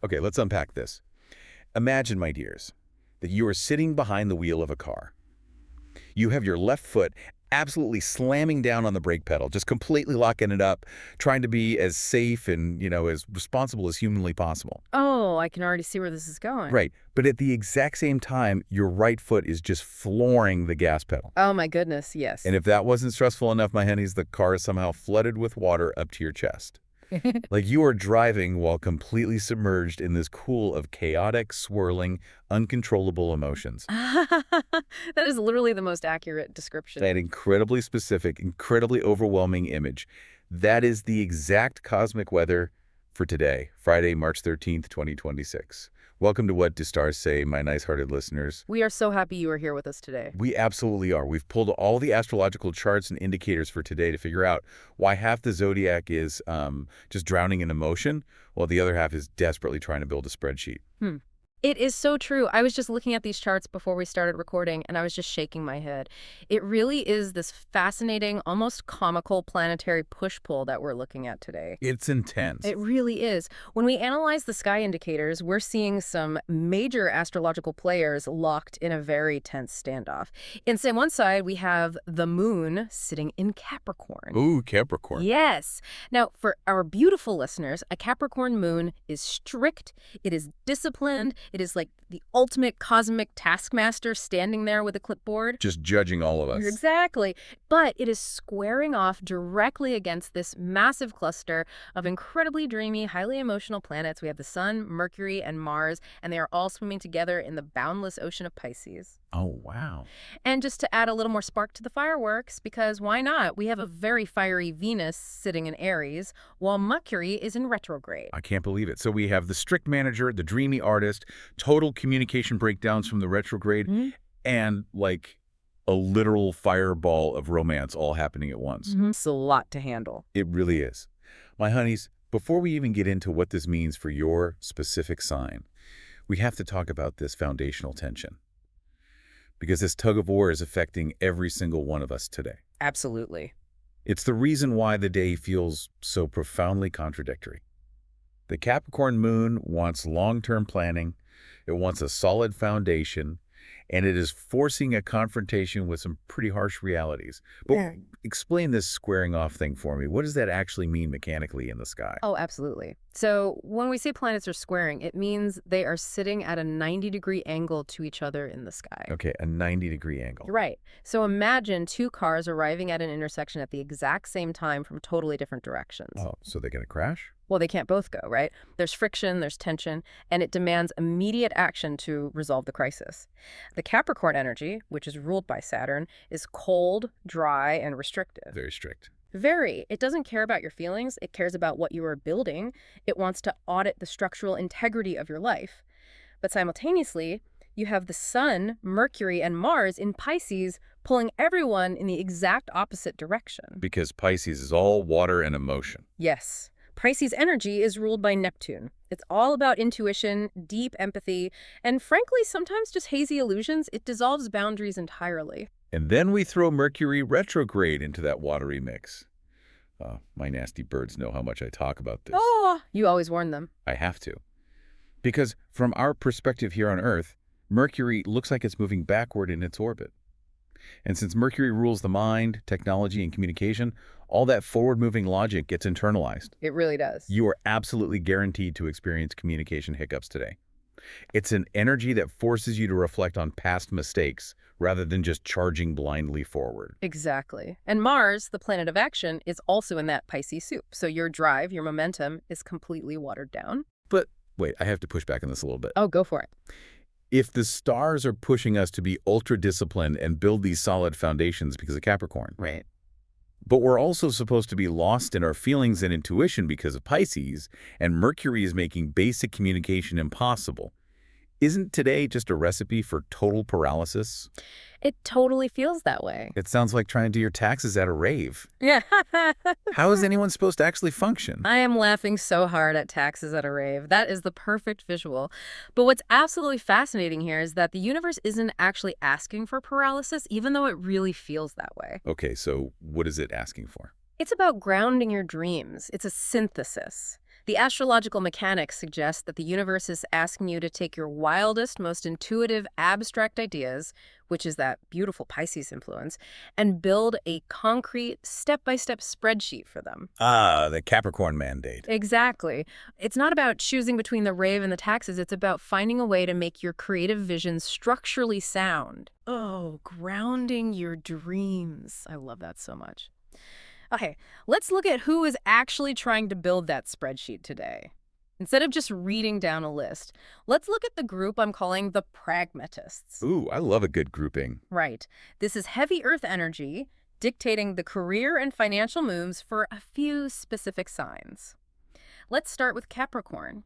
Okay, let's unpack this. Imagine, my dears, that you are sitting behind the wheel of a car. You have your left foot absolutely slamming down on the brake pedal, just completely locking it up, trying to be as safe and, as responsible as humanly possible. Oh, I can already see where this is going. Right. But at the exact same time, your right foot is just flooring the gas pedal. Oh my goodness, yes. And if that wasn't stressful enough, my honeys, the car is somehow flooded with water up to your chest. Like you are driving while completely submerged in this pool of chaotic, swirling, uncontrollable emotions. That is literally the most accurate description. That incredibly specific, incredibly overwhelming image. That is the exact cosmic weather for today, Friday, March 13th, 2026. Welcome to What Do Stars Say, my nice-hearted listeners. We are so happy you are here with us today. We absolutely are. We've pulled all the astrological charts and indicators for today to figure out why half the zodiac is just drowning in emotion, while the other half is desperately trying to build a spreadsheet. It is so true. I was just looking at these charts before we started recording, and I was just shaking my head. It really is this fascinating, almost comical planetary push-pull that we're looking at today. It's intense. It really is. When we analyze the sky indicators, we're seeing some major astrological players locked in a very tense standoff. In one side, we have the moon sitting in Capricorn. Ooh, Capricorn. Yes. Now, for our beautiful listeners, a Capricorn moon is strict, it is disciplined, it is like the ultimate cosmic taskmaster standing there with a clipboard. Just judging all of us. Exactly. But it is squaring off directly against this massive cluster of incredibly dreamy, highly emotional planets. We have the Sun, Mercury, and Mars, and they are all swimming together in the boundless ocean of Pisces. Oh, wow. And just to add a little more spark to the fireworks, because why not? We have a very fiery Venus sitting in Aries, while Mercury is in retrograde. I can't believe it. So we have the strict manager, the dreamy artist, total communication breakdowns from the retrograde, and like a literal fireball of romance all happening at once. It's a lot to handle. It really is. My honeys, before we even get into what this means for your specific sign, we have to talk about this foundational tension. Because this tug of war is affecting every single one of us today. Absolutely. It's the reason why the day feels so profoundly contradictory. The Capricorn moon wants long-term planning, it wants a solid foundation, and it is forcing a confrontation with some pretty harsh realities. But explain this squaring off thing for me. What does that actually mean mechanically in the sky? Oh, absolutely. So when we say planets are squaring, it means they are sitting at a 90-degree angle to each other in the sky. Okay, a 90-degree angle. Right. So imagine two cars arriving at an intersection at the exact same time from totally different directions. Oh, so they're going to crash? Well, they can't both go, right? There's friction, there's tension, and it demands immediate action to resolve the crisis. The Capricorn energy, which is ruled by Saturn, is cold, dry, and restrictive. Very strict. Very. It doesn't care about your feelings. It cares about what you are building. It wants to audit the structural integrity of your life. But simultaneously, you have the Sun, Mercury, and Mars in Pisces pulling everyone in the exact opposite direction. Because Pisces is all water and emotion. Yes. Pisces energy is ruled by Neptune. It's all about intuition, deep empathy, and frankly, sometimes just hazy illusions. It dissolves boundaries entirely. And then we throw Mercury retrograde into that watery mix. My nasty birds know how much I talk about this. Oh, you always warn them. I have to. Because from our perspective here on Earth, Mercury looks like it's moving backward in its orbit. And since Mercury rules the mind, technology, and communication, all that forward-moving logic gets internalized. It really does. You are absolutely guaranteed to experience communication hiccups today. It's an energy that forces you to reflect on past mistakes rather than just charging blindly forward. Exactly. And Mars, the planet of action, is also in that Pisces soup. So your drive, your momentum is completely watered down. But wait, I have to push back on this a little bit. Oh, go for it. If the stars are pushing us to be ultra-disciplined and build these solid foundations because of Capricorn, Right. but we're also supposed to be lost in our feelings and intuition because of Pisces, and Mercury is making basic communication impossible, isn't today just a recipe for total paralysis? It totally feels that way. It sounds like trying to do your taxes at a rave. Yeah. How is anyone supposed to actually function? I am laughing so hard at taxes at a rave. That is the perfect visual. But what's absolutely fascinating here is that the universe isn't actually asking for paralysis, even though it really feels that way. Okay, so what is it asking for? It's about grounding your dreams. It's a synthesis. The astrological mechanics suggest that the universe is asking you to take your wildest, most intuitive, abstract ideas, which is that beautiful Pisces influence, and build a concrete, step-by-step spreadsheet for them. Ah, the Capricorn mandate. Exactly. It's not about choosing between the rave and the taxes. It's about finding a way to make your creative vision structurally sound. Oh, grounding your dreams. I love that so much. Okay, let's look at who is actually trying to build that spreadsheet today. Instead of just reading down a list, let's look at the group I'm calling the pragmatists. Ooh, I love a good grouping. Right. This is heavy earth energy dictating the career and financial moves for a few specific signs. Let's start with Capricorn.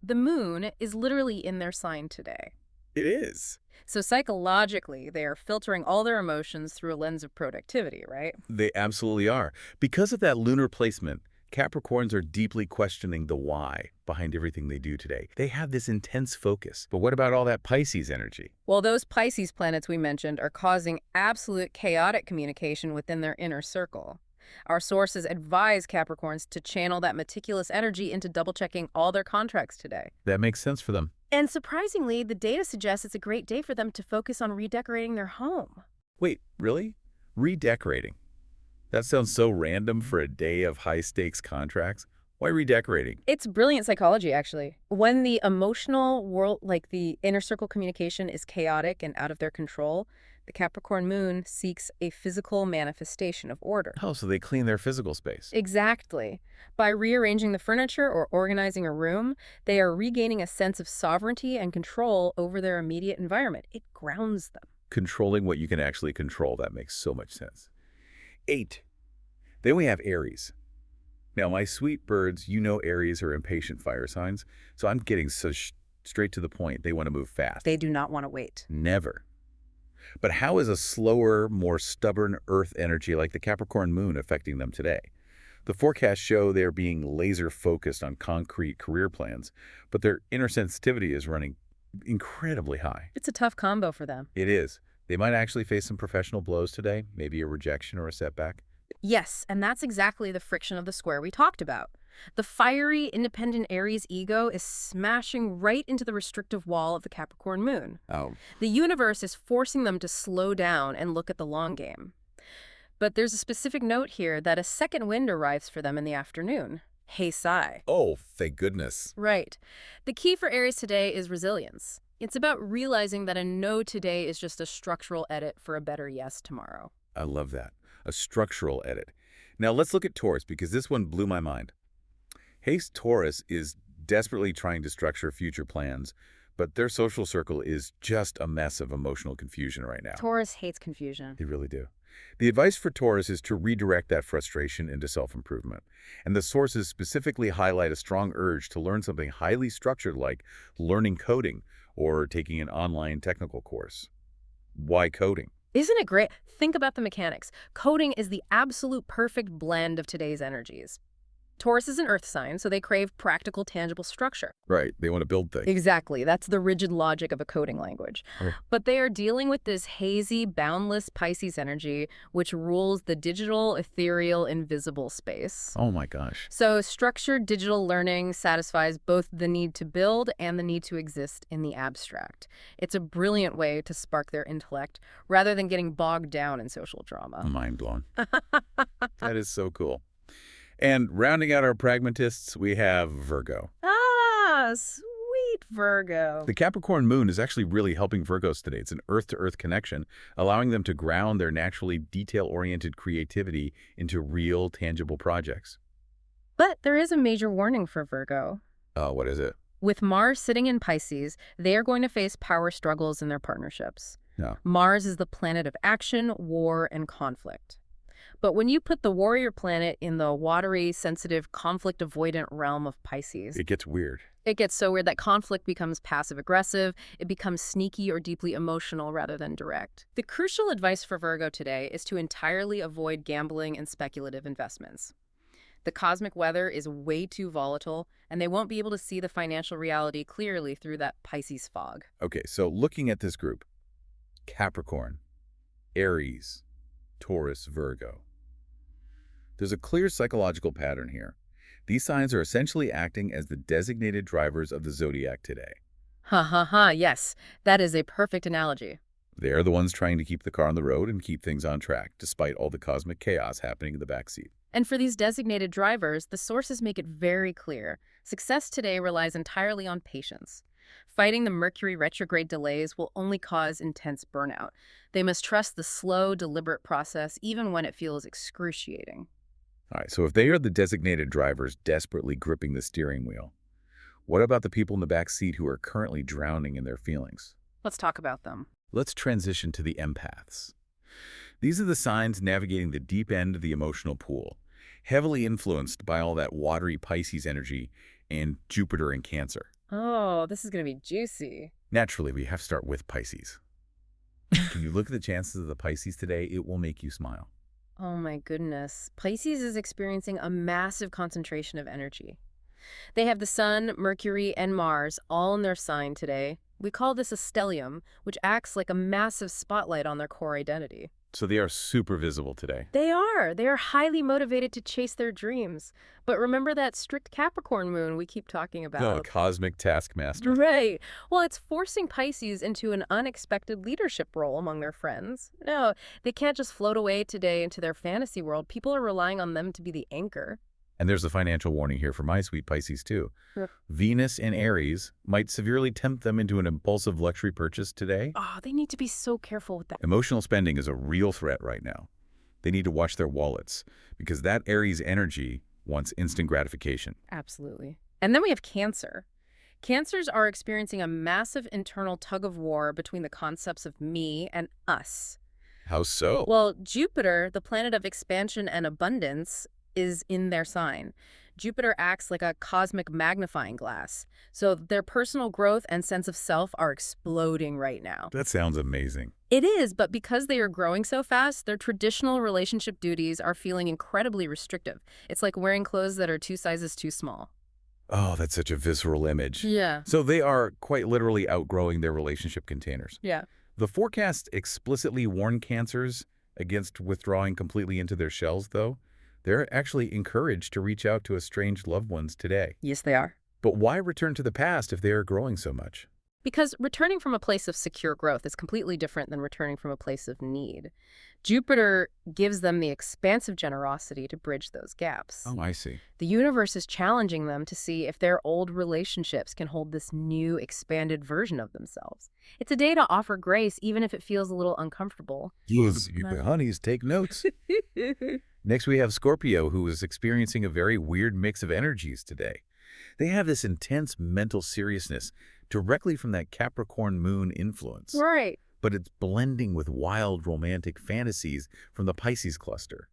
The moon is literally in their sign today. It is. So psychologically, they are filtering all their emotions through a lens of productivity, right? They absolutely are. Because of that lunar placement, Capricorns are deeply questioning the why behind everything they do today. They have this intense focus. But what about all that Pisces energy? Well, those Pisces planets we mentioned are causing absolute chaotic communication within their inner circle. Our sources advise Capricorns to channel that meticulous energy into double-checking all their contracts today. That makes sense for them. And surprisingly, the data suggests it's a great day for them to focus on redecorating their home. Wait, really? Redecorating? That sounds so random for a day of high-stakes contracts. Why redecorating? It's brilliant psychology, actually. When the emotional world, like the inner circle communication, is chaotic and out of their control, the Capricorn moon seeks a physical manifestation of order. Oh, so they clean their physical space. Exactly. By rearranging the furniture or organizing a room, they are regaining a sense of sovereignty and control over their immediate environment. It grounds them. Controlling what you can actually control, that makes so much sense. 8. Then we have Aries. Now, my sweet birds, you know Aries are impatient fire signs, so I'm getting so straight to the point. They want to move fast. They do not want to wait. Never. But how is a slower, more stubborn earth energy like the Capricorn moon affecting them today? The forecasts show they're being laser-focused on concrete career plans, but their inner sensitivity is running incredibly high. It's a tough combo for them. It is. They might actually face some professional blows today, maybe a rejection or a setback. Yes, and that's exactly the friction of the square we talked about. The fiery, independent Aries ego is smashing right into the restrictive wall of the Capricorn moon. Oh. The universe is forcing them to slow down and look at the long game. But there's a specific note here that a second wind arrives for them in the afternoon. Hey, Sai. Oh, thank goodness. Right. The key for Aries today is resilience. It's about realizing that a no today is just a structural edit for a better yes tomorrow. I love that. A structural edit. Now let's look at Taurus, because this one blew my mind. Haste Taurus is desperately trying to structure future plans, but their social circle is just a mess of emotional confusion right now. Taurus hates confusion. They really do. The advice for Taurus is to redirect that frustration into self-improvement. And the sources specifically highlight a strong urge to learn something highly structured like learning coding or taking an online technical course. Why coding? Isn't it great? Think about the mechanics. Coding is the absolute perfect blend of today's energies. Taurus is an earth sign, so they crave practical, tangible structure. Right, they want to build things. Exactly. That's the rigid logic of a coding language. Oh. But they are dealing with this hazy, boundless Pisces energy, which rules the digital, ethereal, invisible space. Oh my gosh. So structured digital learning satisfies both the need to build and the need to exist in the abstract. It's a brilliant way to spark their intellect rather than getting bogged down in social drama. Mind blown. That is so cool. And rounding out our pragmatists, we have Virgo. Ah, sweet Virgo. The Capricorn moon is actually really helping Virgos today. It's an earth-to-earth connection, allowing them to ground their naturally detail-oriented creativity into real, tangible projects. But there is a major warning for Virgo. What is it? With Mars sitting in Pisces, they are going to face power struggles in their partnerships. No. Mars is the planet of action, war, and conflict. But when you put the warrior planet in the watery, sensitive, conflict-avoidant realm of Pisces, It gets weird. it gets so weird that conflict becomes passive-aggressive, it becomes sneaky or deeply emotional rather than direct. The crucial advice for Virgo today is to entirely avoid gambling and speculative investments. The cosmic weather is way too volatile, and they won't be able to see the financial reality clearly through that Pisces fog. Okay, so looking at this group, Capricorn, Aries, Taurus, Virgo. There's a clear psychological pattern here. These signs are essentially acting as the designated drivers of the zodiac today. Ha ha ha, yes. That is a perfect analogy. They are the ones trying to keep the car on the road and keep things on track, despite all the cosmic chaos happening in the backseat. And for these designated drivers, the sources make it very clear. Success today relies entirely on patience. Fighting the Mercury retrograde delays will only cause intense burnout. They must trust the slow, deliberate process, even when it feels excruciating. All right, so if they are the designated drivers desperately gripping the steering wheel, what about the people in the back seat who are currently drowning in their feelings? Let's talk about them. Let's transition to the empaths. These are the signs navigating the deep end of the emotional pool, heavily influenced by all that watery Pisces energy and Jupiter in Cancer. Oh, this is going to be juicy. Naturally, we have to start with Pisces. Can you look at the chances of the Pisces today? It will make you smile. Oh my goodness. Pisces is experiencing a massive concentration of energy. They have the Sun, Mercury, and Mars all in their sign today. We call this a stellium, which acts like a massive spotlight on their core identity. So they are super visible today. They are. They are highly motivated to chase their dreams. But remember that strict Capricorn moon we keep talking about? Oh, cosmic taskmaster. Right. Well, it's forcing Pisces into an unexpected leadership role among their friends. No, they can't just float away today into their fantasy world. People are relying on them to be the anchor. And there's a financial warning here for my sweet Pisces, too. Yeah. Venus in Aries might severely tempt them into an impulsive luxury purchase today. Oh, they need to be so careful with that. Emotional spending is a real threat right now. They need to watch their wallets because that Aries energy wants instant gratification. Absolutely. And then we have Cancer. Cancers are experiencing a massive internal tug of war between the concepts of me and us. How so? Well, Jupiter, the planet of expansion and abundance, is in their sign. Jupiter acts like a cosmic magnifying glass. So their personal growth and sense of self are exploding right now. That sounds amazing. It is, but because they are growing so fast, their traditional relationship duties are feeling incredibly restrictive. It's like wearing clothes that are 2 sizes too small. Oh, that's such a visceral image. Yeah. So they are quite literally outgrowing their relationship containers. Yeah. The forecasts explicitly warn Cancers against withdrawing completely into their shells, though. They're actually encouraged to reach out to estranged loved ones today. Yes, they are. But why return to the past if they are growing so much? Because returning from a place of secure growth is completely different than returning from a place of need. Jupiter gives them the expansive generosity to bridge those gaps. Oh, I see. The universe is challenging them to see if their old relationships can hold this new, expanded version of themselves. It's a day to offer grace, even if it feels a little uncomfortable. Yes, honeys, take notes. Next, we have Scorpio, who is experiencing a very weird mix of energies today. They have this intense mental seriousness directly from that Capricorn moon influence. Right. But it's blending with wild romantic fantasies from the Pisces cluster.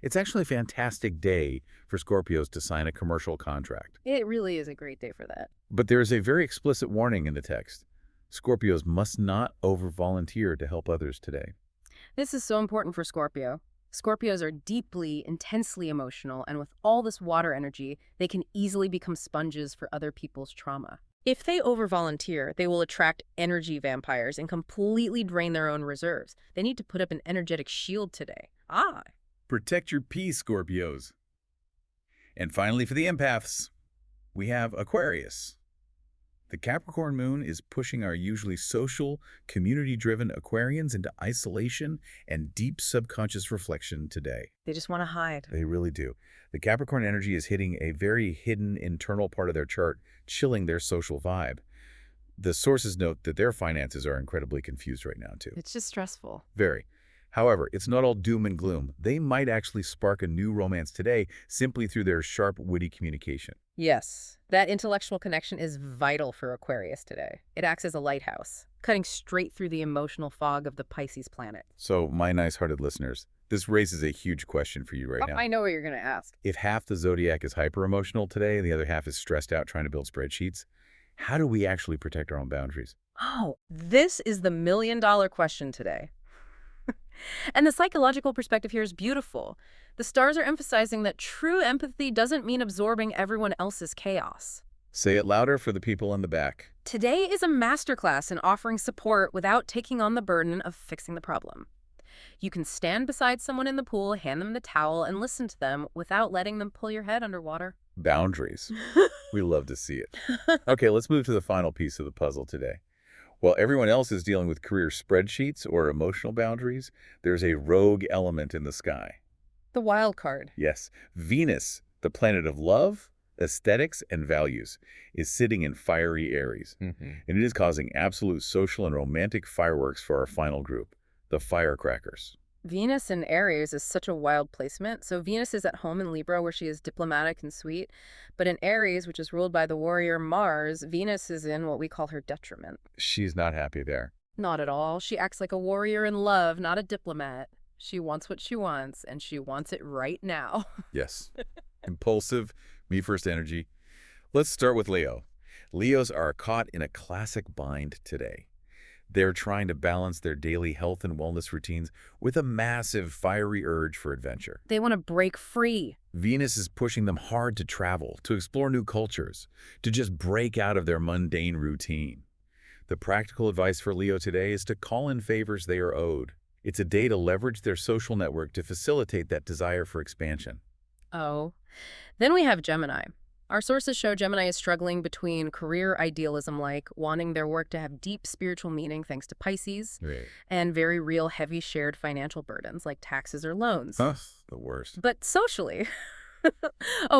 It's actually a fantastic day for Scorpios to sign a commercial contract. It really is a great day for that. But there is a very explicit warning in the text. Scorpios must not over-volunteer to help others today. This is so important for Scorpio. Scorpios are deeply, intensely emotional, and with all this water energy, they can easily become sponges for other people's trauma. If they over-volunteer, they will attract energy vampires and completely drain their own reserves. They need to put up an energetic shield today. Protect your peace, Scorpios. And finally, for the empaths, we have Aquarius. The Capricorn moon is pushing our usually social, community-driven Aquarians into isolation and deep subconscious reflection today. They just want to hide. They really do. The Capricorn energy is hitting a very hidden internal part of their chart, chilling their social vibe. The sources note that their finances are incredibly confused right now, too. It's just stressful. Very. However, it's not all doom and gloom. They might actually spark a new romance today simply through their sharp, witty communication. Yes, that intellectual connection is vital for Aquarius today. It acts as a lighthouse, cutting straight through the emotional fog of the Pisces planet. So, my nice-hearted listeners, this raises a huge question for you right now. I know what you're going to ask. If half the zodiac is hyper-emotional today and the other half is stressed out trying to build spreadsheets, how do we actually protect our own boundaries? Oh, this is the million-dollar question today. And the psychological perspective here is beautiful. The stars are emphasizing that true empathy doesn't mean absorbing everyone else's chaos. Say it louder for the people in the back. Today is a masterclass in offering support without taking on the burden of fixing the problem. You can stand beside someone in the pool, hand them the towel, and listen to them without letting them pull your head underwater. Boundaries. We love to see it. Okay, let's move to the final piece of the puzzle today. While everyone else is dealing with career spreadsheets or emotional boundaries, there's a rogue element in the sky. The wild card. Yes, Venus, the planet of love, aesthetics, and values, is sitting in fiery Aries. And it is causing absolute social and romantic fireworks for our final group, the firecrackers. Venus in Aries is such a wild placement. So Venus is at home in Libra, where she is diplomatic and sweet. But in Aries, which is ruled by the warrior Mars, Venus is in what we call her detriment. She's not happy there. Not at all. She acts like a warrior in love, not a diplomat. She wants what she wants, and she wants it right now. Yes. Impulsive, me first energy. Let's start with Leo. Leos are caught in a classic bind today. They're trying to balance their daily health and wellness routines with a massive, fiery urge for adventure. They want to break free. Venus is pushing them hard to travel, to explore new cultures, to just break out of their mundane routine. The practical advice for Leo today is to call in favors they are owed. It's a day to leverage their social network to facilitate that desire for expansion. Oh. Then we have Gemini. Our sources show Gemini is struggling between career idealism, like wanting their work to have deep spiritual meaning thanks to Pisces, Right. and very real heavy shared financial burdens like taxes or loans. Huh, the worst. But socially,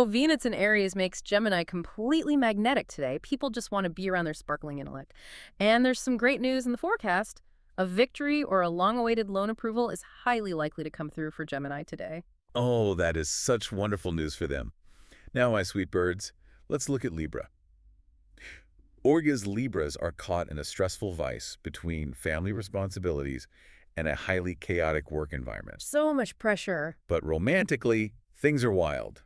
Venus in Aries makes Gemini completely magnetic today. People just want to be around their sparkling intellect. And there's some great news in the forecast. A victory or a long-awaited loan approval is highly likely to come through for Gemini today. Oh, that is such wonderful news for them. Now, my sweet birds, let's look at Libra. Orga's Libras are caught in a stressful vice between family responsibilities and a highly chaotic work environment. So much pressure. But romantically, things are wild.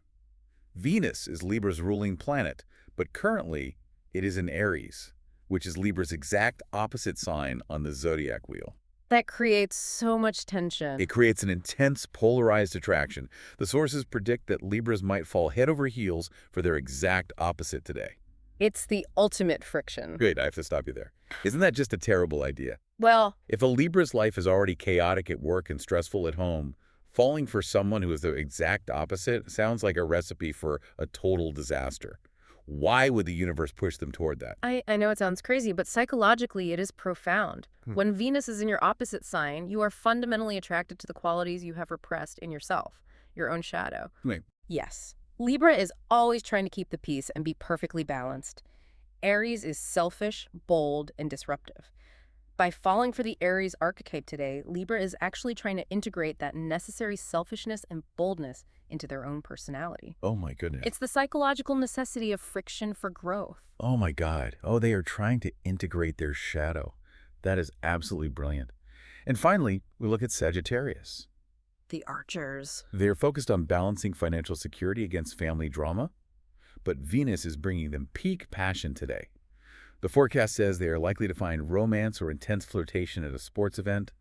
Venus is Libra's ruling planet, but currently it is in Aries, which is Libra's exact opposite sign on the zodiac wheel. That creates so much tension. It creates an intense, polarized attraction. The sources predict that Libras might fall head over heels for their exact opposite today. It's the ultimate friction. Great, I have to stop you there. Isn't that just a terrible idea? Well, If a Libra's life is already chaotic at work and stressful at home, falling for someone who is the exact opposite sounds like a recipe for a total disaster. Why would the universe push them toward that? I know it sounds crazy, but psychologically it is profound. Hmm. When Venus is in your opposite sign, you are fundamentally attracted to the qualities you have repressed in yourself, your own shadow. Wait, Yes. Libra is always trying to keep the peace and be perfectly balanced. Aries is selfish, bold, and disruptive. By falling for the Aries archetype today, Libra is actually trying to integrate that necessary selfishness and boldness into their own personality. oh my goodness. It's the psychological necessity of friction for growth. Oh my God. Oh, they are trying to integrate their shadow. That is absolutely brilliant. And finally, we look at Sagittarius. The Archers. They're focused on balancing financial security against family drama, but Venus is bringing them peak passion today. The forecast says they are likely to find romance or intense flirtation at a sports event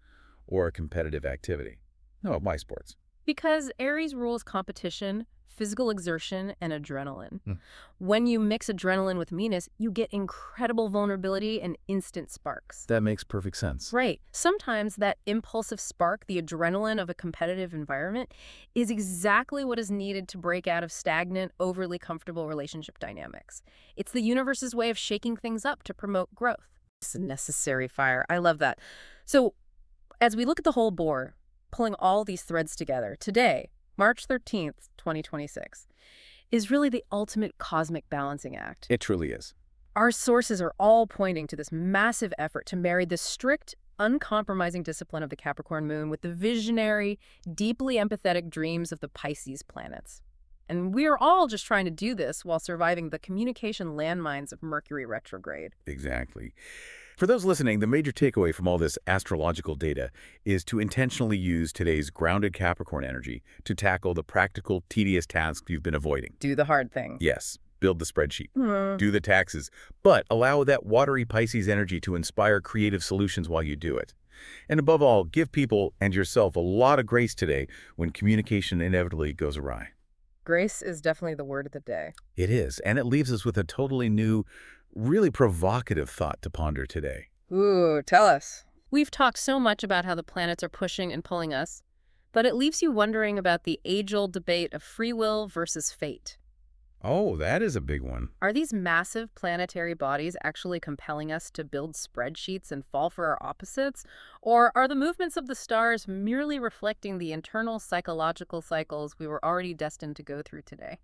or a competitive activity. No, why sports? Because Aries rules competition, physical exertion, and adrenaline. Hmm. When you mix adrenaline with Venus, you get incredible vulnerability and instant sparks. That makes perfect sense. Right. Sometimes that impulsive spark, the adrenaline of a competitive environment, is exactly what is needed to break out of stagnant, overly comfortable relationship dynamics. It's the universe's way of shaking things up to promote growth. It's a necessary fire. I love that. So, as we look at the whole board, pulling all these threads together, today, March 13th, 2026, is really the ultimate cosmic balancing act. It truly is. Our sources are all pointing to this massive effort to marry the strict, uncompromising discipline of the Capricorn moon with the visionary, deeply empathetic dreams of the Pisces planets. And we're all just trying to do this while surviving the communication landmines of Mercury retrograde. Exactly. For those listening, the major takeaway from all this astrological data is to intentionally use today's grounded Capricorn energy to tackle the practical, tedious tasks you've been avoiding. Do the hard thing. Yes, build the spreadsheet, Hmm. do the taxes, but allow that watery Pisces energy to inspire creative solutions while you do it. And above all, give people and yourself a lot of grace today when communication inevitably goes awry. Grace is definitely the word of the day. It is, and it leaves us with a totally new, really provocative thought to ponder today. Ooh, tell us. We've talked so much about how the planets are pushing and pulling us, but it leaves you wondering about the age-old debate of free will versus fate. Oh, that is a big one. Are these massive planetary bodies actually compelling us to build spreadsheets and fall for our opposites? Or are the movements of the stars merely reflecting the internal psychological cycles we were already destined to go through today?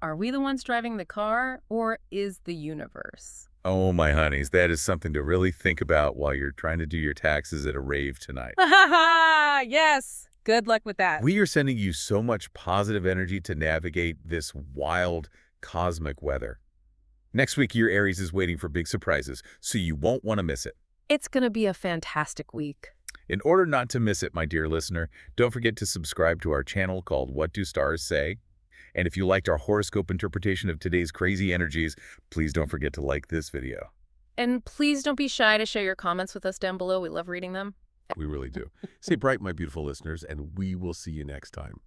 Are we the ones driving the car, or is the universe? Oh, my honeys, that is something to really think about while you're trying to do your taxes at a rave tonight. Yes. Good luck with that. We are sending you so much positive energy to navigate this wild cosmic weather. Next week, your Aries is waiting for big surprises, so you won't want to miss it. It's going to be a fantastic week. In order not to miss it, my dear listener, don't forget to subscribe to our channel called What Do Stars Say? And if you liked our horoscope interpretation of today's crazy energies, please don't forget to like this video. And please don't be shy to share your comments with us down below. We love reading them. We really do. Stay bright, my beautiful listeners, and we will see you next time.